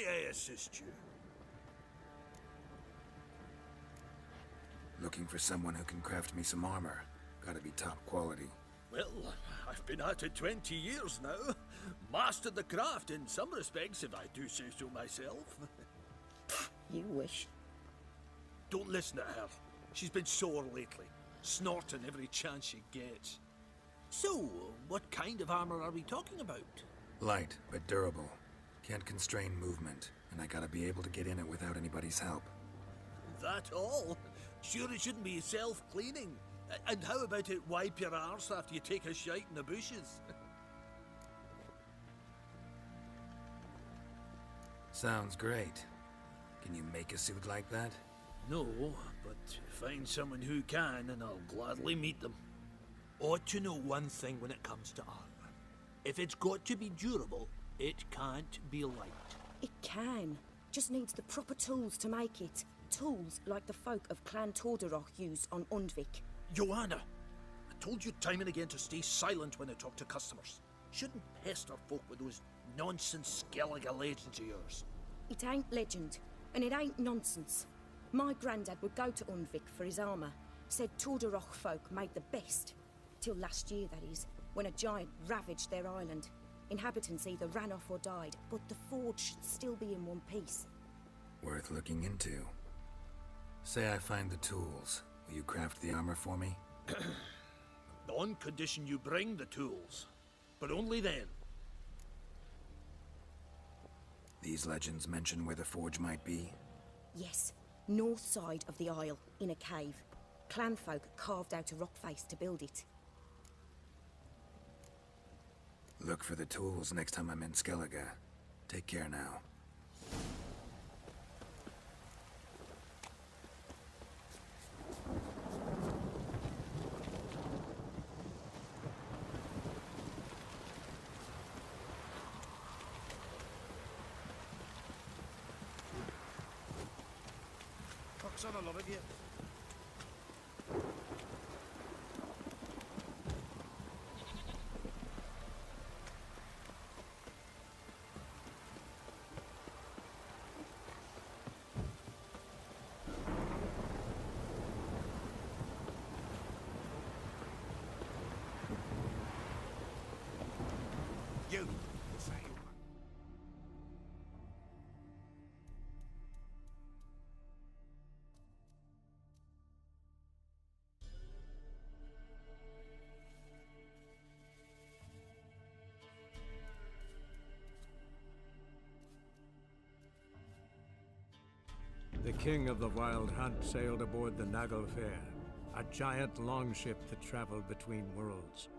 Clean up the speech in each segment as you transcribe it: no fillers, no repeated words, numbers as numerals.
may I assist you? Looking for someone who can craft me some armor. Gotta be top quality. Well, I've been at it 20 years now. Mastered the craft in some respects, if I do say so myself. You wish. Don't listen to her. She's been sore lately, snorting every chance she gets. So, what kind of armor are we talking about? Light, but durable. Can't constrain movement, and I gotta be able to get in it without anybody's help. That all? Sure it shouldn't be self-cleaning. And how about it wipe your arse after you take a shite in the bushes? Sounds great. Can you make a suit like that? No, but find someone who can and I'll gladly meet them. Ought to know one thing when it comes to armor. If it's got to be durable, it can't be light. It can. Just needs the proper tools to make it. Tools like the folk of Clan Tordaroch used on Undvik. Joanna, I told you time and again to stay silent when I talk to customers. Shouldn't pester folk with those nonsense Skellige legends of yours. It ain't legend, and it ain't nonsense. My granddad would go to Undvik for his armour. Said Tordaroch folk made the best. Till last year, that is, when a giant ravaged their island. Inhabitants either ran off or died, but the forge should still be in one piece. Worth looking into. Say I find the tools. Will you craft the armor for me? On condition you bring the tools. But only then. These legends mention where the forge might be? Yes, north side of the isle, in a cave. Clanfolk carved out a rock face to build it. Look for the tools next time I'm in Skellige. Take care now. Fuck's on a lot of you. You. The king of the Wild Hunt sailed aboard the Naglfar, a giant longship that traveled between worlds.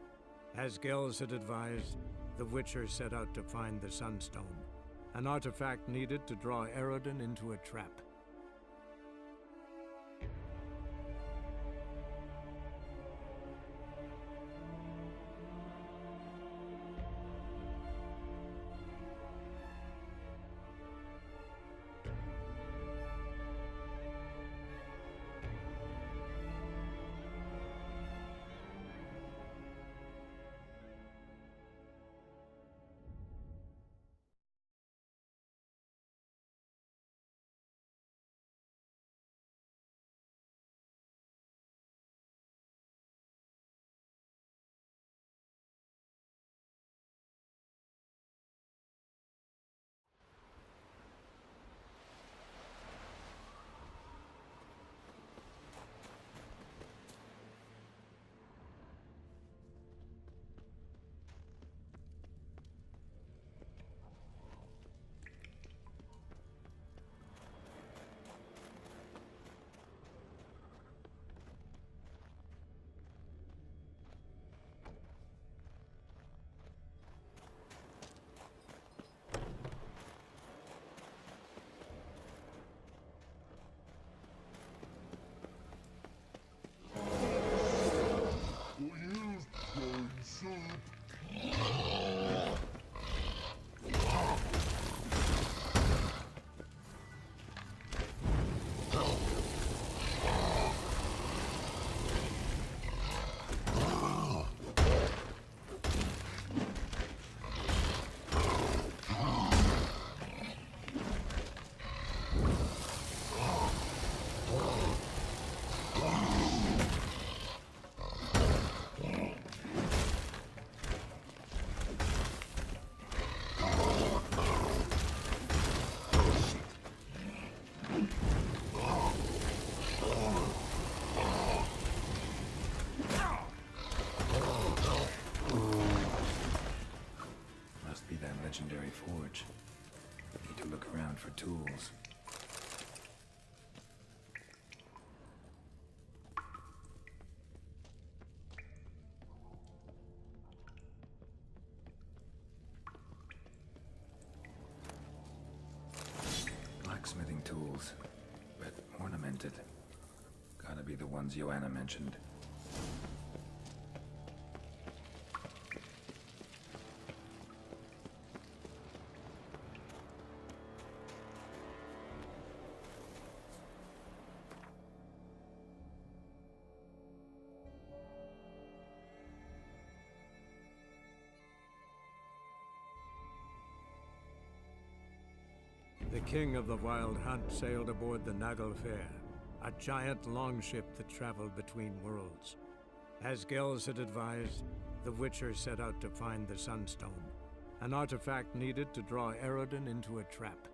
As Gels had advised, the Witcher set out to find the Sunstone, an artifact needed to draw Eredin into a trap. legendary forge. Need to look around for tools. Blacksmithing tools, but ornamented. Gotta be the ones Joanna mentioned. The king of the Wild Hunt sailed aboard the Naglfar, a giant longship that traveled between worlds. As Gels had advised, the Witcher set out to find the Sunstone, an artifact needed to draw Eredin into a trap.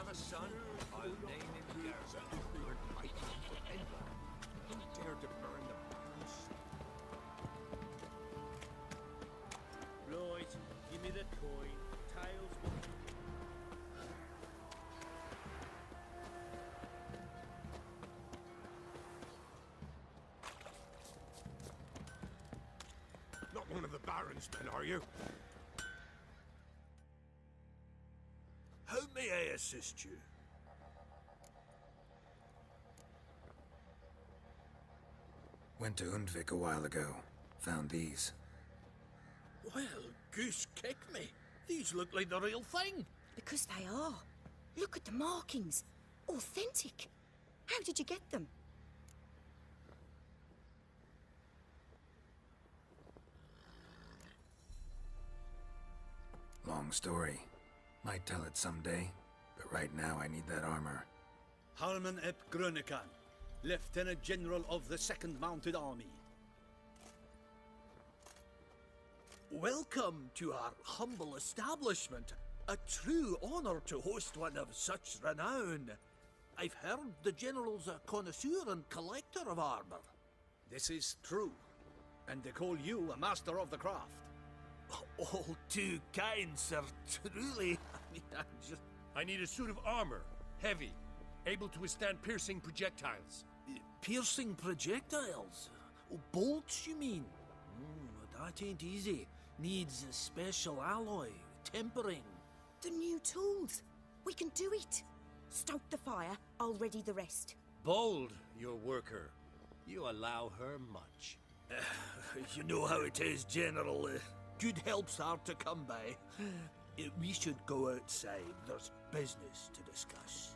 A son, I'll name him Garza. Don't dare to burn the barns. Right, give me the coin. Tails will... Not one of the Baron's men, are you? How may I assist you? Went to Undvik a while ago. Found these. Well, goose kick me. These look like the real thing. Because they are. Look at the markings. Authentic. How did you get them? Long story. Might tell it someday, but right now I need that armor. Harman ep Grönekan, Lieutenant General of the 2nd Mounted Army. Welcome to our humble establishment. A true honor to host one of such renown. I've heard the General's a connoisseur and collector of armor. This is true. And they call you a master of the craft. All too kind, sir. Truly. I need a suit of armor. Heavy. Able to withstand piercing projectiles. Piercing projectiles? Oh, bolts, you mean? That ain't easy. Needs a special alloy, tempering. The new tools. We can do it. Stoke the fire, I'll ready the rest. Bold, your worker. You allow her much. You know how it is, General. Good help's hard to come by. We should go outside. There's business to discuss.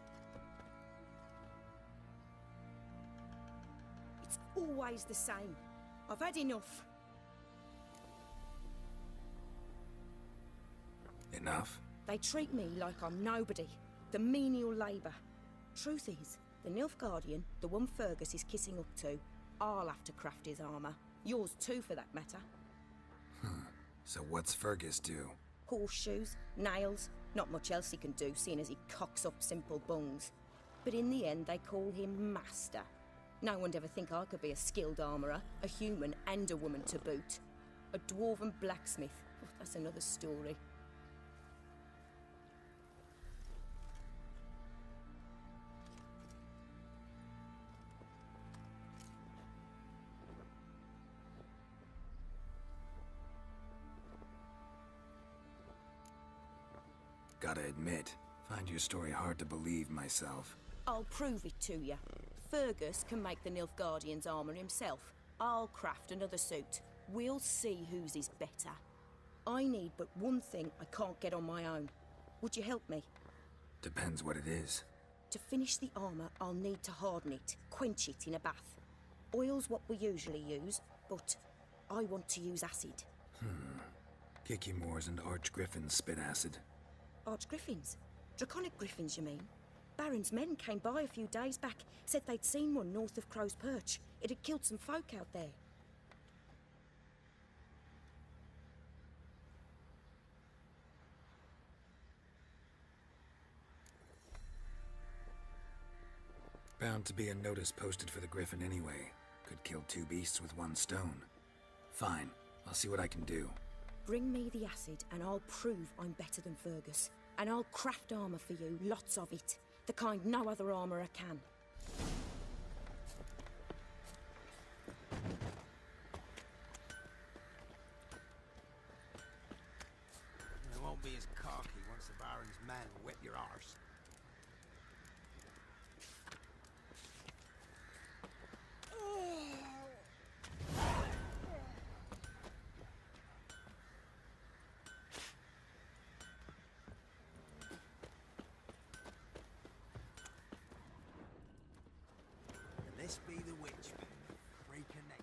It's always the same. I've had enough. Enough? They treat me like I'm nobody. The menial labour. Truth is, the Nilfgaardian, the one Fergus is kissing up to, I'll have to craft his armour. Yours too, for that matter. So what's Fergus do? Horseshoes, nails, not much else he can do, seeing as he cocks up simple bungs. But in the end, they call him Master. No one'd ever think I could be a skilled armourer, a human and a woman to boot. A dwarven blacksmith. Oh, that's another story. Gotta admit, find your story hard to believe myself. I'll prove it to you. Fergus can make the Nilfgaardian's armour himself. I'll craft another suit. We'll see whose is better. I need but one thing I can't get on my own. Would you help me? Depends what it is. To finish the armour, I'll need to harden it, quench it in a bath. Oil's what we usually use, but I want to use acid. Kicky Moors and Archgriffins spit acid. Archgriffins? Draconic griffins, you mean? Baron's men came by a few days back, said they'd seen one north of Crow's Perch. It had killed some folk out there. Bound to be a notice posted for the Griffin anyway. Could kill two beasts with one stone. Fine, I'll see what I can do. Bring me the acid and I'll prove I'm better than Fergus. And I'll craft armour for you, lots of it. The kind no other armourer can. It won't be as cocky once the Baron's men whip your arse. This be the witch, reconnect.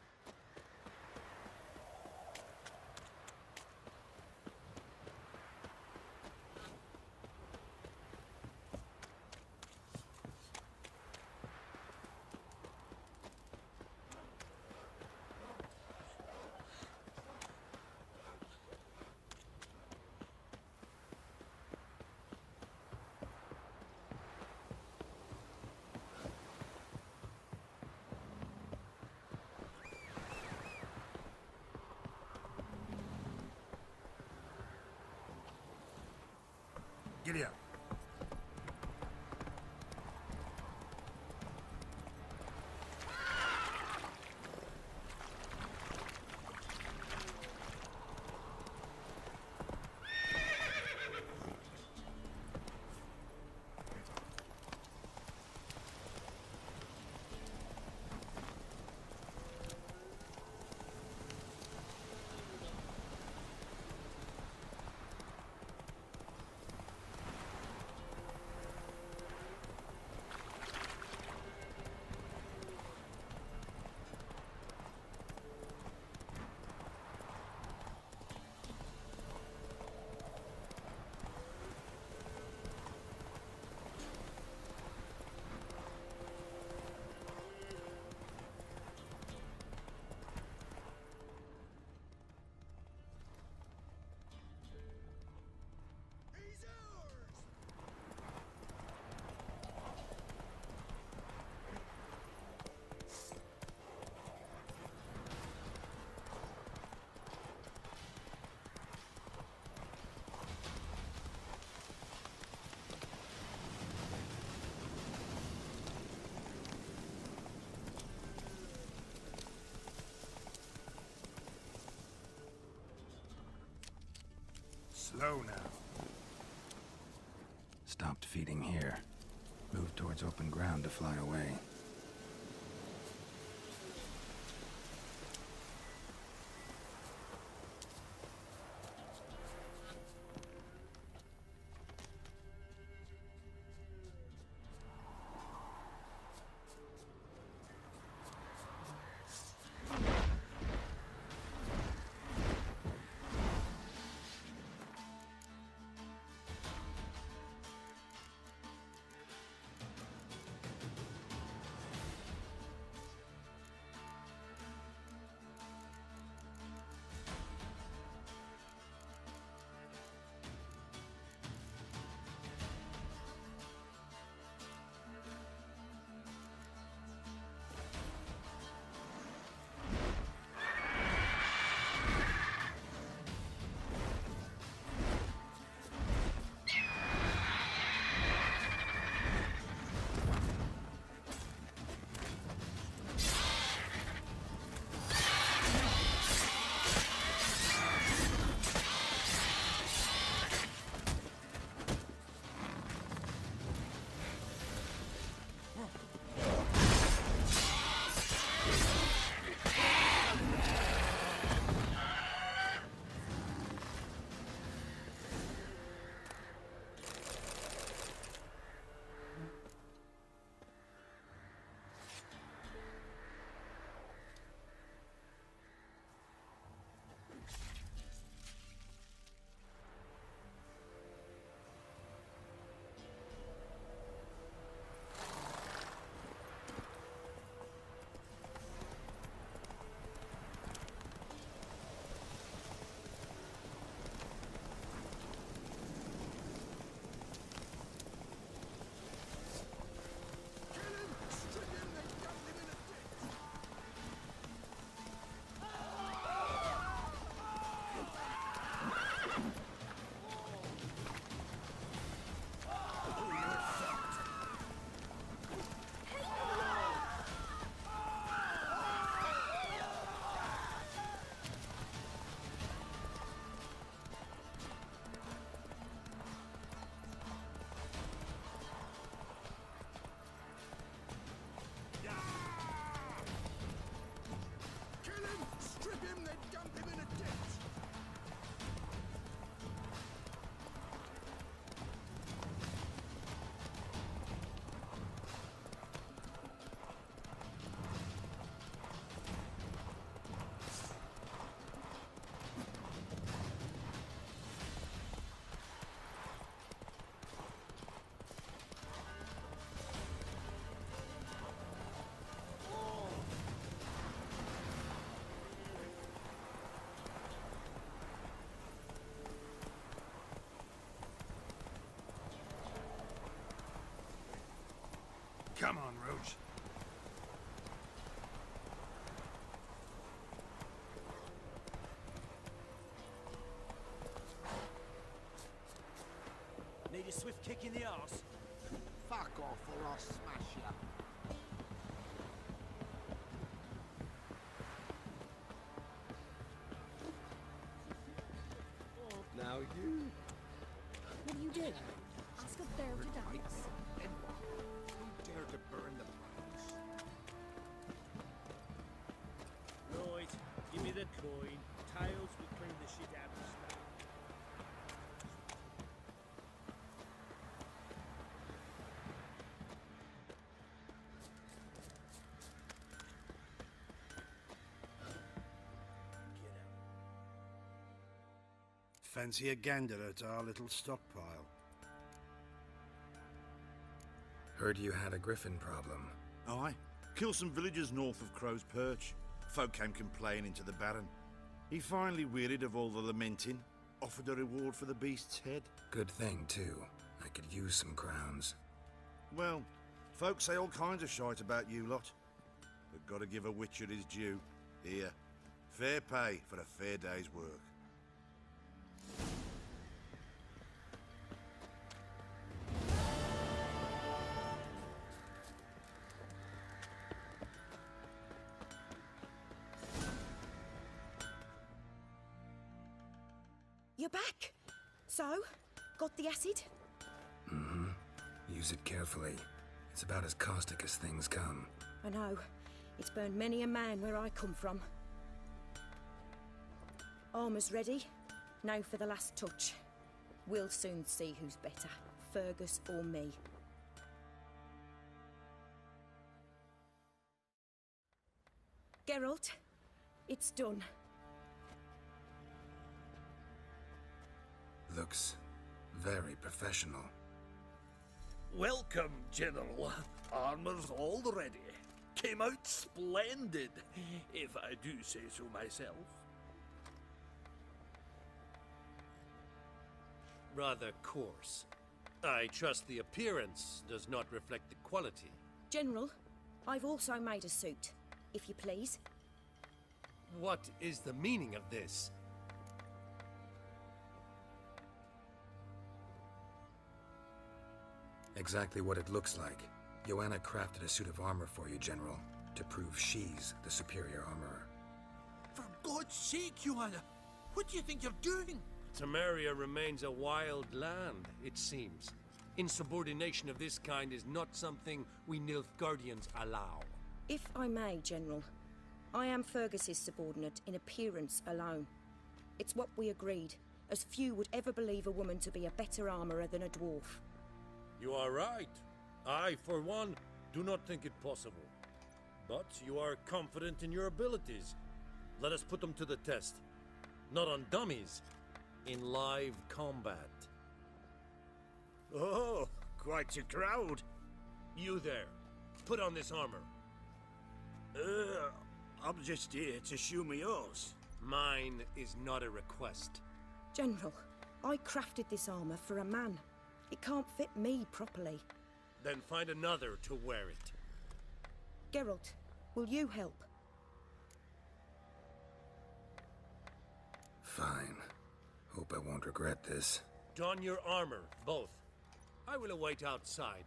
Giddy up. Go now. Stopped feeding here. Moved towards open ground to fly away. Come on, Roach. Need a swift kick in the arse? Fuck off or I'll smash you. Now you. What are you doing? Ask a bear to dance. Who dare to burn the place? Right, give me the coin. Tails will clean the shit out of stuff. Fancy a gander at our little stockpile? Heard you had a griffin problem. Aye. Killed some villagers north of Crow's Perch. Folk came complaining to the Baron. He finally wearied of all the lamenting, offered a reward for the beast's head. Good thing, too. I could use some crowns. Well, folk say all kinds of shite about you lot. But gotta give a witcher his due. Here, fair pay for a fair day's work. You're back. So, got the acid? Mm-hmm. Use it carefully. It's about as caustic as things come. I know. It's burned many a man where I come from. Armour's ready. Now for the last touch. We'll soon see who's better, Fergus or me. Geralt, it's done. Looks very professional. Welcome, General. Armour's all ready. Came out splendid, if I do say so myself. Rather coarse. I trust the appearance does not reflect the quality. General, I've also made a suit, if you please. What is the meaning of this? Exactly what it looks like. Joanna crafted a suit of armor for you, General, to prove she's the superior armorer. For God's sake, Joanna, what do you think you're doing? Temeria remains a wild land, it seems. Insubordination of this kind is not something we Nilfgaardians allow. If I may, General, I am Fergus's subordinate in appearance alone. It's what we agreed, as few would ever believe a woman to be a better armorer than a dwarf. You are right. I, for one, do not think it possible. But you are confident in your abilities. Let us put them to the test. Not on dummies, in live combat. Oh, quite a crowd. You there, put on this armor. I'm just here to show me yours. Mine is not a request. General, I crafted this armor for a man. It can't fit me properly. Then find another to wear it. Geralt, will you help? Fine. Hope I won't regret this. Don your armor, both. I will await outside.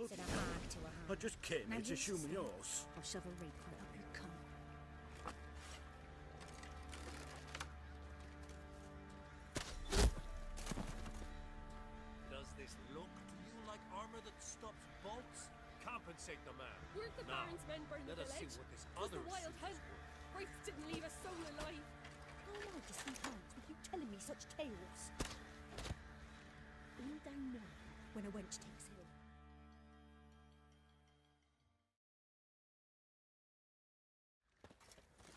Said a hag to a hag. I just came Now here to you show me see, yours. I'll shove a rake right up your cunt. Does this look to you like armor that stops bolts? Compensate the man. Weren't the Now, Baron's men burned let the us see village? what this 'Twas other the wild suit hunt. is worth. Wraiths didn't leave a soul alive. How am I to sleep nights with you telling me such tales? Been down there when a wench takes ill.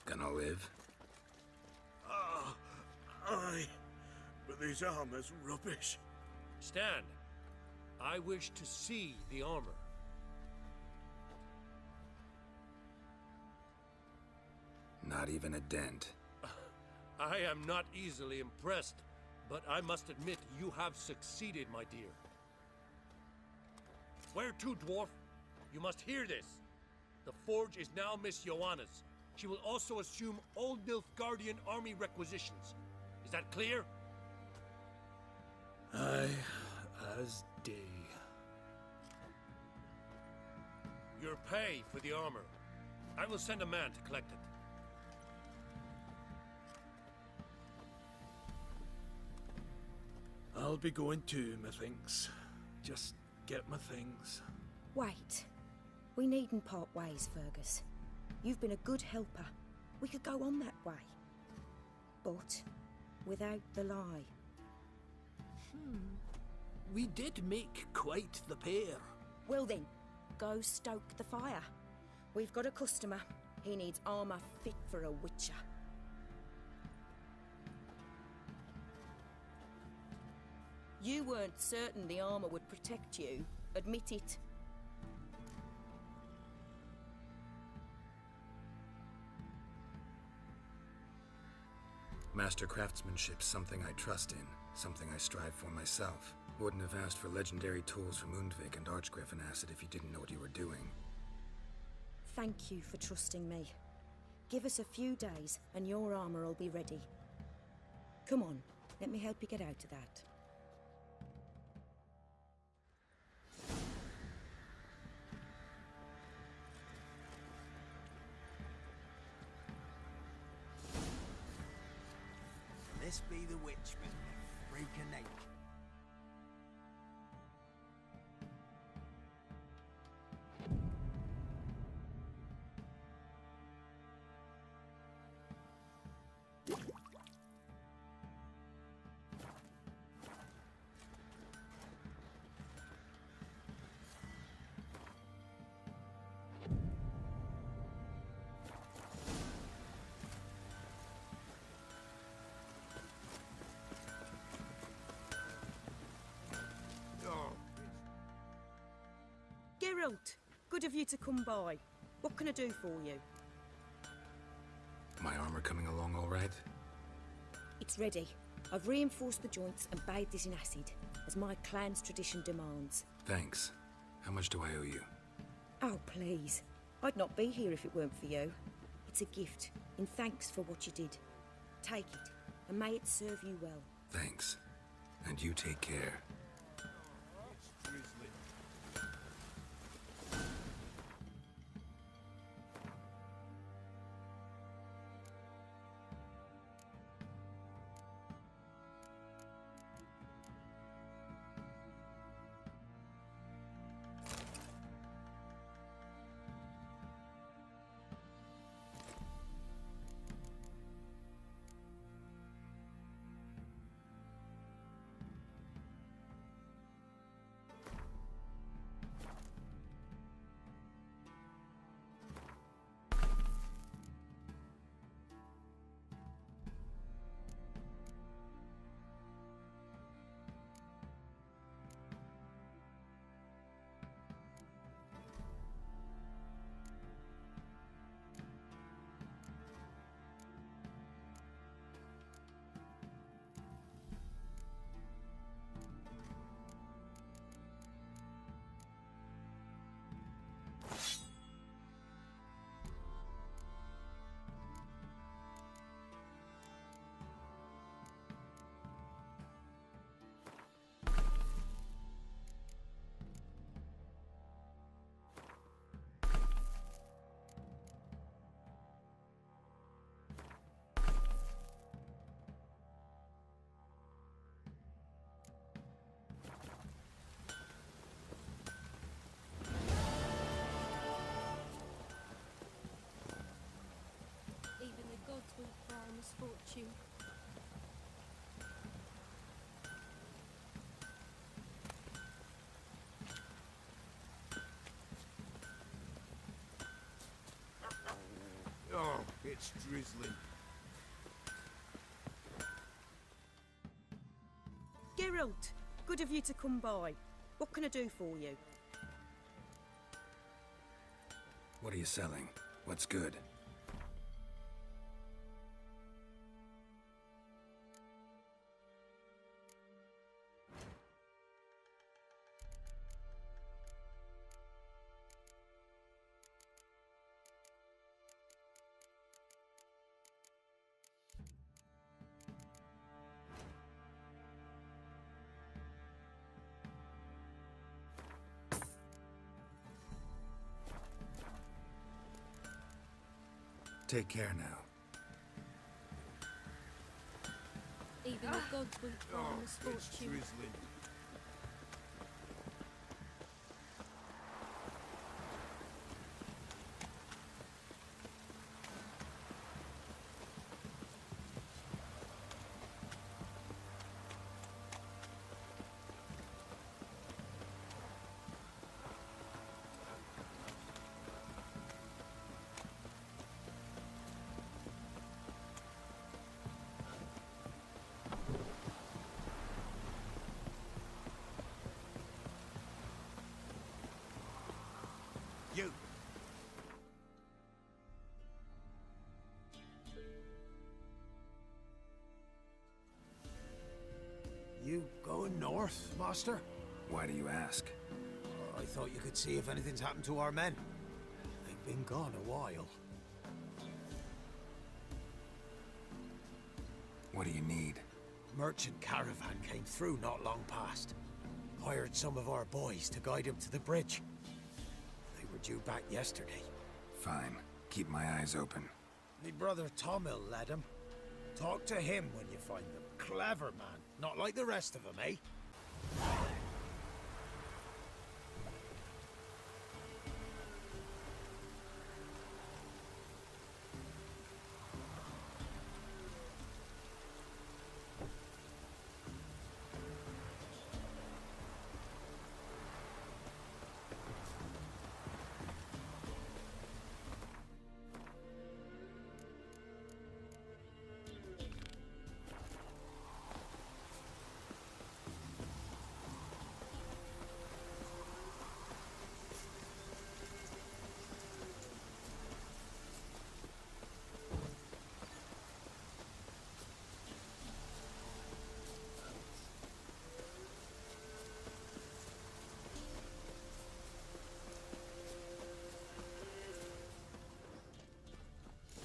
Gonna live? Aye, but this armor's rubbish. Stand. I wish to see the armor. Not even a dent. I am not easily impressed, but I must admit you have succeeded, my dear. Where to, dwarf? You must hear this. The forge is now Miss Joanna's. She will also assume all Nilfgaardian army requisitions. Is that clear? Aye, as day. Your pay for the armor. I will send a man to collect it. I'll be going too, methinks. Just get my things. Wait. We needn't part ways, Fergus. You've been a good helper. We could go on that way. But without the lie. We did make quite the pair. Well then, go stoke the fire. We've got a customer. He needs armor fit for a witcher. You weren't certain the armor would protect you. Admit it. Master craftsmanship's something I trust in, something I strive for myself. Wouldn't have asked for legendary tools from Undvik and Archgriffin acid if you didn't know what you were doing. Thank you for trusting me. Give us a few days and your armor will be ready. Come on, let me help you get out of that. This be the witchman, freak of nature. Geralt, good of you to come by. What can I do for you? My armor coming along all right? It's ready. I've reinforced the joints and bathed it in acid, as my clan's tradition demands. Thanks. How much do I owe you? Oh, please. I'd not be here if it weren't for you. It's a gift, in thanks for what you did. Take it, and may it serve you well. Thanks. And you take care. Even the gods will cry misfortune. Oh, it's drizzling. Geralt, good of you to come by. What can I do for you? What are you selling? What's good? Take care now. Even the gods will cry Oh, it's misfortune. drizzling. You. You going north, Master? Why do you ask? I thought you could see if anything's happened to our men. They've been gone a while. What do you need? Merchant caravan came through not long past. Hired some of our boys to guide him to the bridge. They were due back yesterday. Fine. Keep my eyes open. Me brother Tomil led him. Talk to him when you find them. Clever man. Not like the rest of them, eh?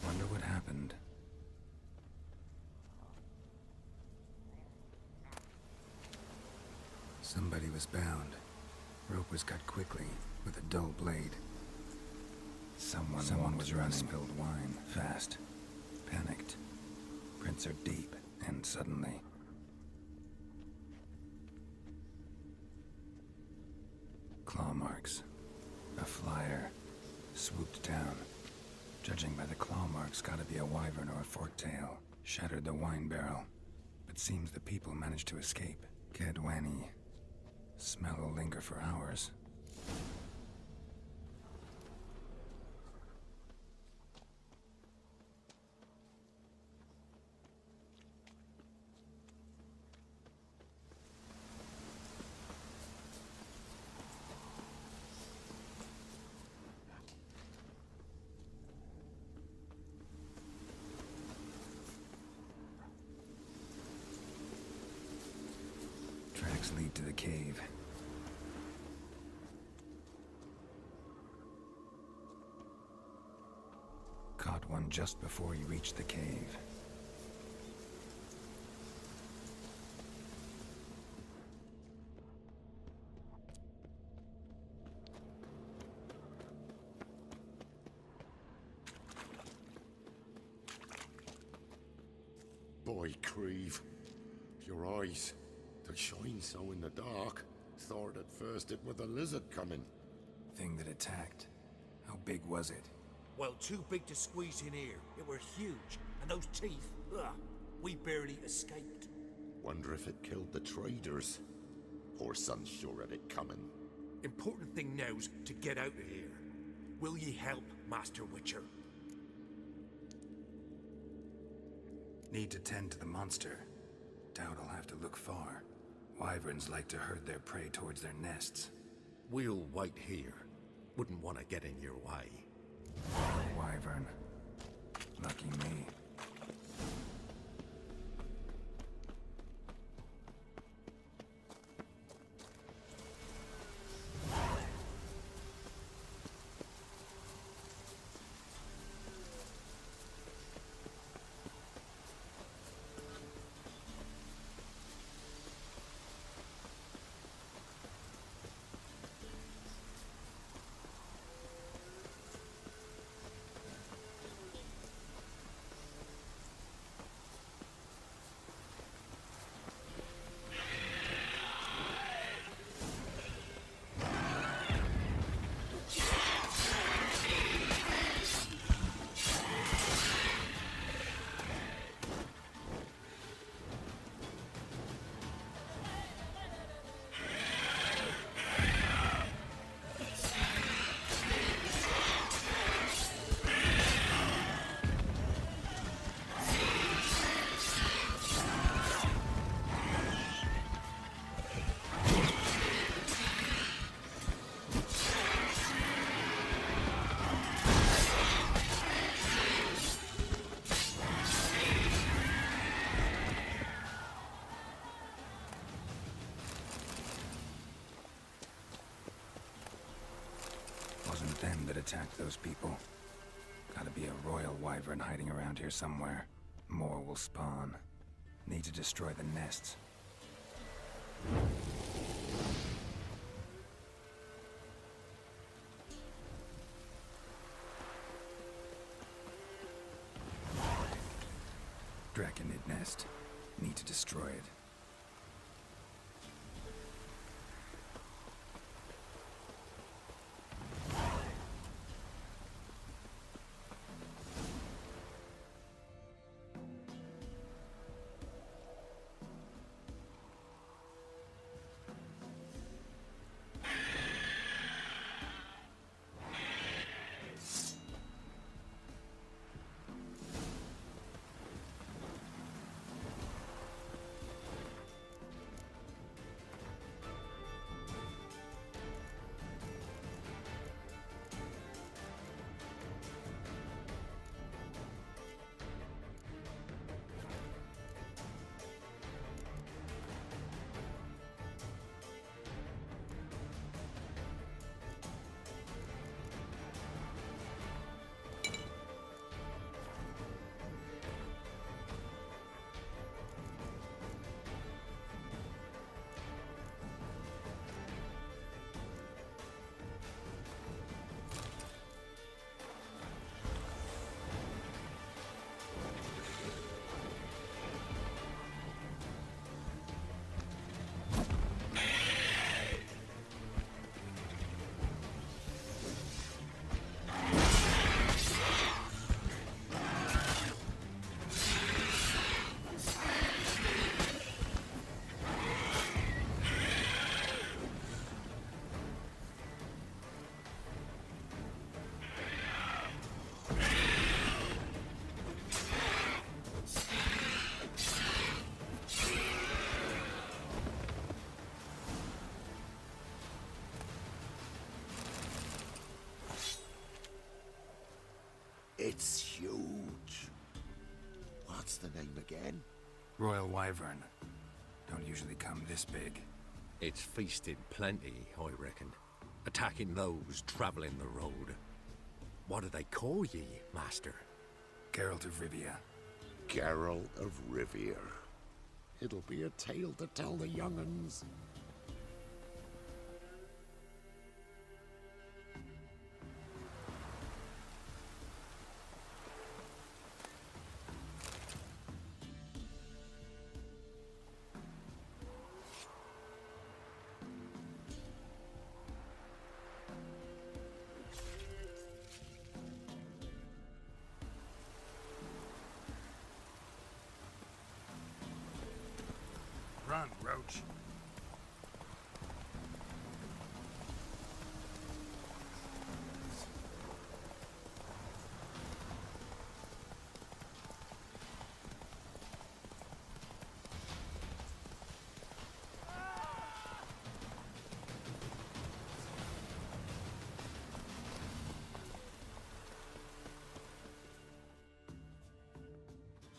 Wonder what happened. Somebody was bound. Rope was cut quickly, with a dull blade. Someone was running. Spilled wine, fast, panicked. Prints are deep, and suddenly... Claw marks. A flyer. Swooped down. Judging by the claw marks, gotta be a wyvern or a forktail. Shattered the wine barrel. But seems the people managed to escape. Kedwani. Smell will linger for hours. Tracks lead to the cave. Caught one just before you reached the cave. Boy, Creve. Your eyes. They shine so in the dark. Thought at first it was a lizard coming. Thing that attacked. How big was it? Well, too big to squeeze in here. It were huge. And those teeth, ugh, we barely escaped. Wonder if it killed the traders. Poor son's sure had it coming. Important thing now's to get out of here. Will ye help, Master Witcher? Need to tend to the monster. Doubt I'll have to look far. Wyverns like to herd their prey towards their nests. We'll wait here. Wouldn't want to get in your way. Wyvern. Lucky me. Them that attacked those people. Gotta be a royal wyvern hiding around here somewhere. More will spawn. Need to destroy the nests. Draken nest. Need to destroy it. It's huge. What's the name again? Royal Wyvern. Don't usually come this big. It's feasted plenty, I reckon. Attacking those traveling the road. What do they call ye, Master? Geralt of Rivia. Geralt of Rivia. It'll be a tale to tell the young'uns. Run, Roach.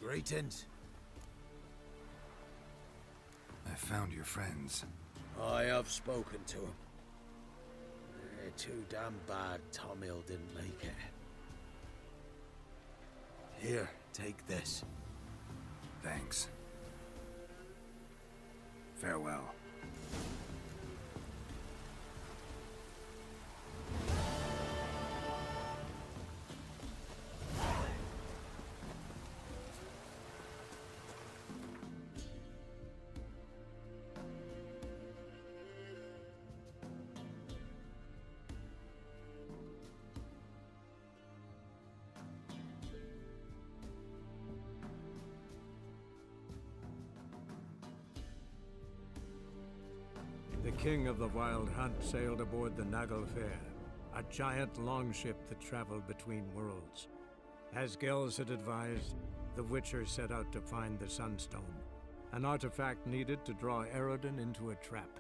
Greetings. I found your friends. I have spoken to them. They're too damn bad Tom Hill didn't make it. Here, take this. Thanks. Farewell. The king of the Wild Hunt sailed aboard the Naglfare, a giant longship that traveled between worlds. As Gels had advised, the Witcher set out to find the Sunstone, an artifact needed to draw Eredin into a trap.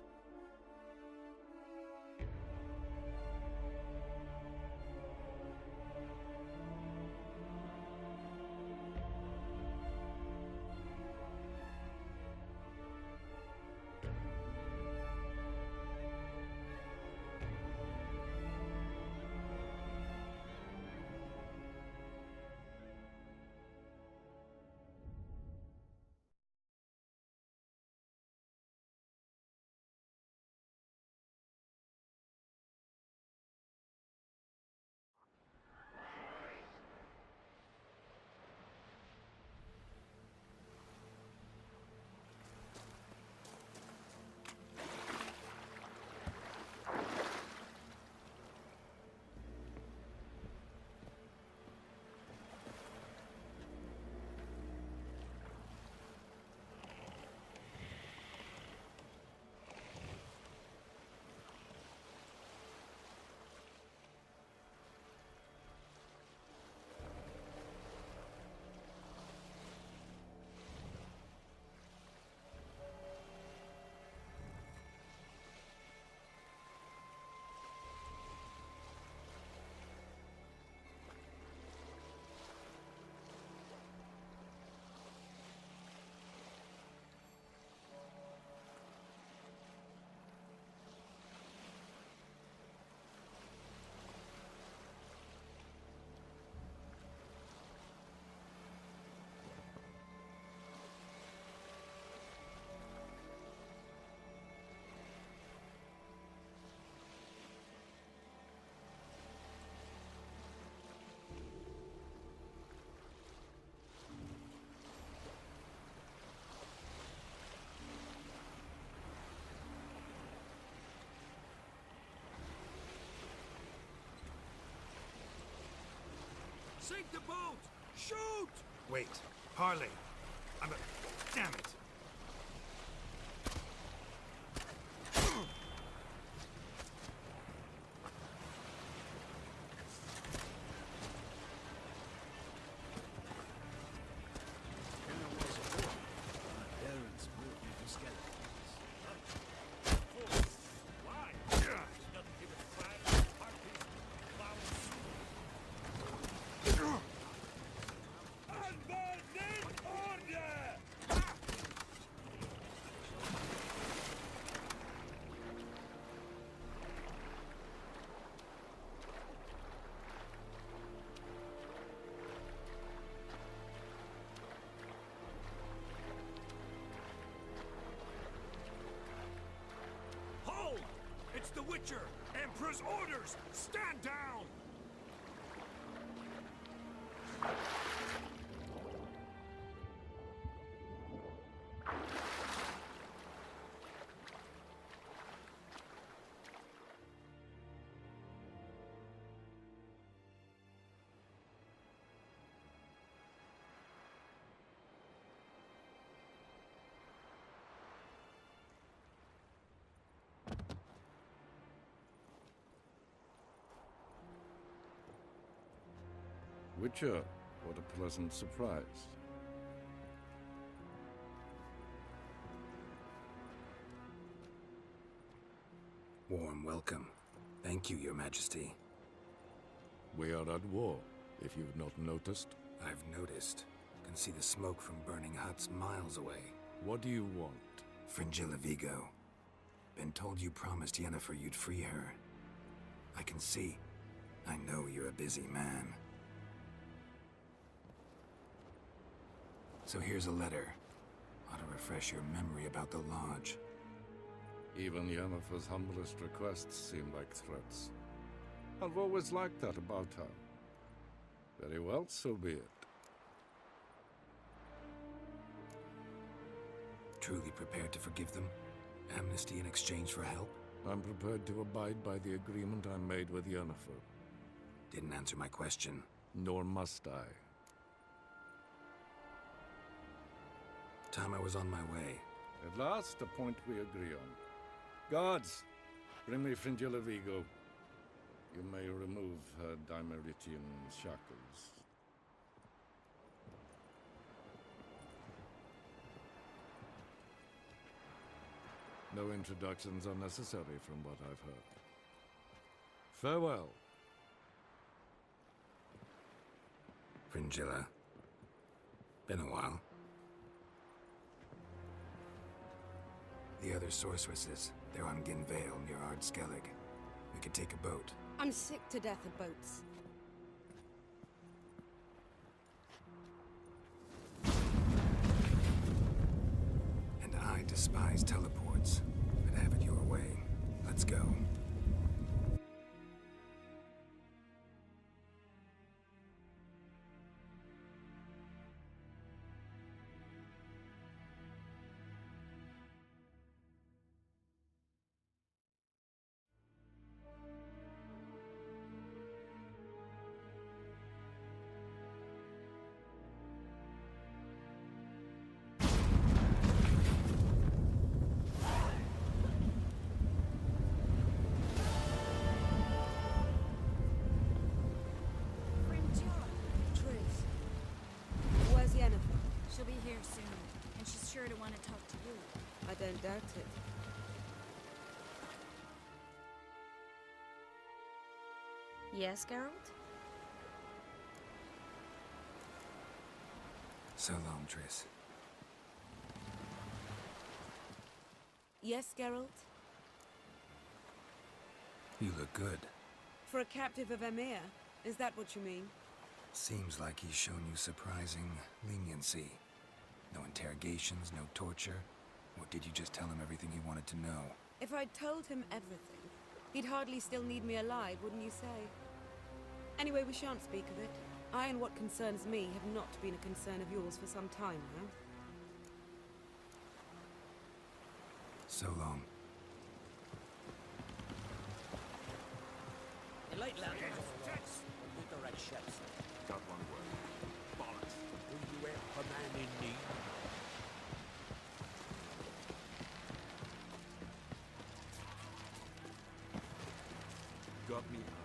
Sink the boat! Shoot! Wait, Harley. Damn it. It's the Witcher! Emperor's orders! Stand down! Witcher, what a pleasant surprise. Warm welcome. Thank you, Your Majesty. We are at war, if you've not noticed. I've noticed. Can see the smoke from burning huts miles away. What do you want? Fringilla Vigo. Been told you promised Yennefer you'd free her. I can see. I know you're a busy man. So here's a letter. Ought to refresh your memory about the Lodge. Even Yennefer's humblest requests seem like threats. I've always liked that about her. Very well, so be it. Truly prepared to forgive them? Amnesty in exchange for help? I'm prepared to abide by the agreement I made with Yennefer. Didn't answer my question. Nor must I. Time I was on my way. At last, a point we agree on. Guards, bring me Fringilla Vigo. You may remove her Dimeritian shackles. No introductions are necessary from what I've heard. Farewell. Fringilla. Been a while. The other sorceresses, they're on Ginvale near Ardskellig. We could take a boat. I'm sick to death of boats. And I despise teleports. But have it your way. Let's go. She'll be here soon, and she's sure to want to talk to you. I don't doubt it. Yes, Geralt? So long, Triss. Yes, Geralt? You look good. For a captive of Emir, is that what you mean? Seems like he's shown you surprising leniency. No interrogations, no torture. Or did you just tell him everything he wanted to know? If I'd told him everything, he'd hardly still need me alive, wouldn't you say? Anyway, we shan't speak of it. I and what concerns me have not been a concern of yours for some time now. So long. In late land, with the red ships. got one word. Bollocks. Will you help a man in need? Got me